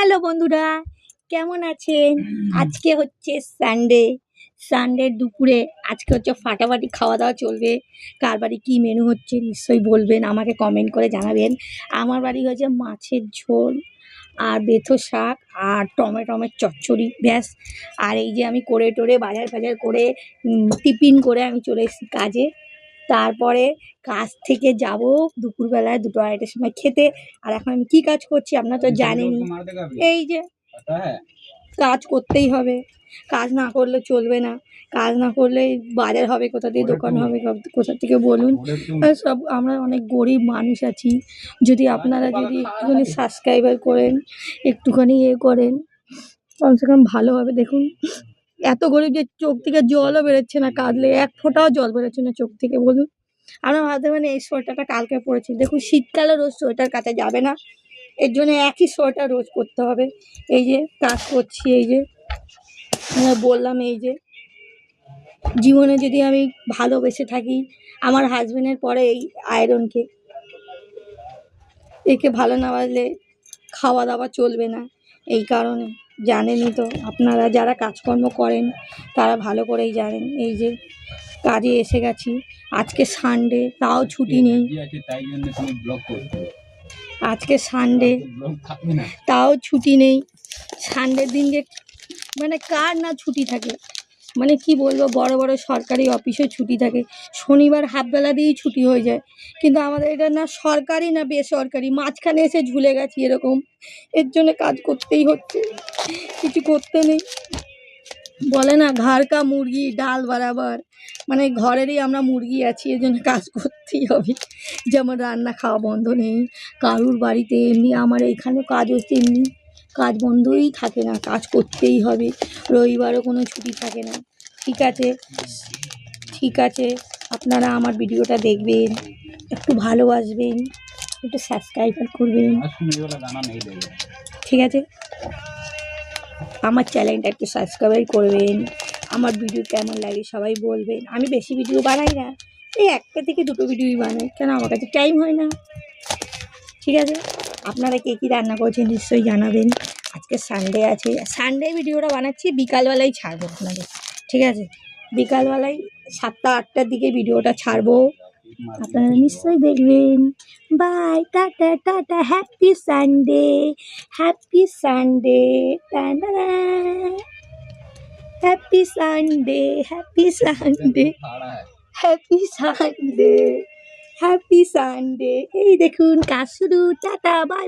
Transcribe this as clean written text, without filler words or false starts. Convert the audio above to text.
Hello বন্ধুরা, কেমন আছেন? আজকে হচ্ছে সানডে দুপুরে আজকে হচ্ছে ফাটাফাটি খাওয়া দাওয়া চলবে। কার বাড়ি কী মেনু হচ্ছে নিশ্চয়ই বলবেন, আমাকে কমেন্ট করে জানাবেন। আমার বাড়ি হচ্ছে মাছের ঝোল আর বেথো শাক আর টমেটোমের চচ্চড়ি, ব্যাস। আর এই যে আমি করে টোরে বাজার ফাজার করে টিফিন করে আমি চলে এসেছি কাজে। তারপরে কাজ থেকে যাব দুপুরবেলায় 2-2:30টার সময় খেতে। আর এখন আমি কি কাজ করছি আপনারা তো জানেনই, এই যে কাজ করতেই হবে, কাজ না করলে চলবে না। কাজ না করলে বাজার হবে কোথা দিয়ে, দোকান হবে কোথা থেকে বলুন। সব আমরা অনেক গরিব মানুষ আছি, যদি আপনারা যদি একটুখানি সাবস্ক্রাইবার করেন, একটুখানি করেন, কমসে কম ভালো হবে। দেখুন এত গরিব যে চোখ থেকে জলও বেরোচ্ছে না, কাঁদলে এক ফোঁটাও জল বেরোচ্ছে না চোখ থেকে, বলুন। আমরা ভাবতে পারি এই সোয়েটারটা কালকে পরেছি, দেখুন শীতকালে রোজ সোয়েটার কাচা যাবে না, এর জন্য একই সোয়েটার রোজ পরতে হবে। এই যে কাজ করছি, এই যে বললাম, এই যে জীবনে যদি আমি ভালোবেসে থাকি, আমার হাজবেন্ডের পরে এই আয়রনকে, একে ভালো না বাসলে খাওয়া দাওয়া চলবে না। এই কারণে জানেনই তো, আপনারা যারা কাজকর্ম করেন তারা ভালো করেই জানেন। এই যে কাজে এসে গেছি, আজকে সানডে তাও ছুটি নেই। আজকে সানডে তাও ছুটি নেই। সানডের দিন যে মানে কার না ছুটি থাকে, মানে কি বলবো, বড় বড় সরকারি অফিসে ছুটি থাকে, শনিবার হাফবেলা দিয়েই ছুটি হয়ে যায়। কিন্তু আমাদের এটা না সরকারি না বেসরকারি, মাঝখানে এসে ঝুলে গেছি এরকম। এর জন্য কাজ করতেই হচ্ছে, কিছু করতে নেই। বলে না ঘর কা মুরগি ডাল বরাবর, মানে ঘরেরই আমরা মুরগি আছি, এর জন্য কাজ করতেই হবে। যেমন রান্না খাওয়া বন্ধ নেই কারুর বাড়িতে, এমনি আমার এইখানে কাজ হচ্ছে, এমনি কাজ বন্ধই থাকে না, কাজ করতেই হবে। রবিবারও কোনো ছুটি থাকে না। ঠিক আছে, আপনারা আমার ভিডিওটা দেখবেন, একটু ভালোবাসবেন, একটু সাবস্ক্রাইব করবেন, ঠিক আছে? আমার চ্যানেলটা একটু সাবস্ক্রাইব করবেন। আমার ভিডিও কেমন লাগে সবাই বলবেন। আমি বেশি ভিডিও বানাই না, এই 1টা থেকে 2টো ভিডিওই বানাই, কেন আমার কাছে টাইম হয় না, ঠিক আছে? আপনারা কে কী রান্না করছেন নিশ্চয়ই জানাবেন। আজকে সানডে আছে, সানডে ভিডিওটা বানাচ্ছি, বিকালবেলায় ছাড়বো আপনাদের, ঠিক আছে? বিকালবেলায় 7টা-8টার দিকে ভিডিওটা ছাড়বো, আপনারা নিশ্চয়ই দেখবেন। Bye, tata tata, happy Sunday, happy Sunday, happy Sunday, happy Sunday, happy Sunday, happy Sunday. এই দেখুন কাজ শুরু, টাটা বাই।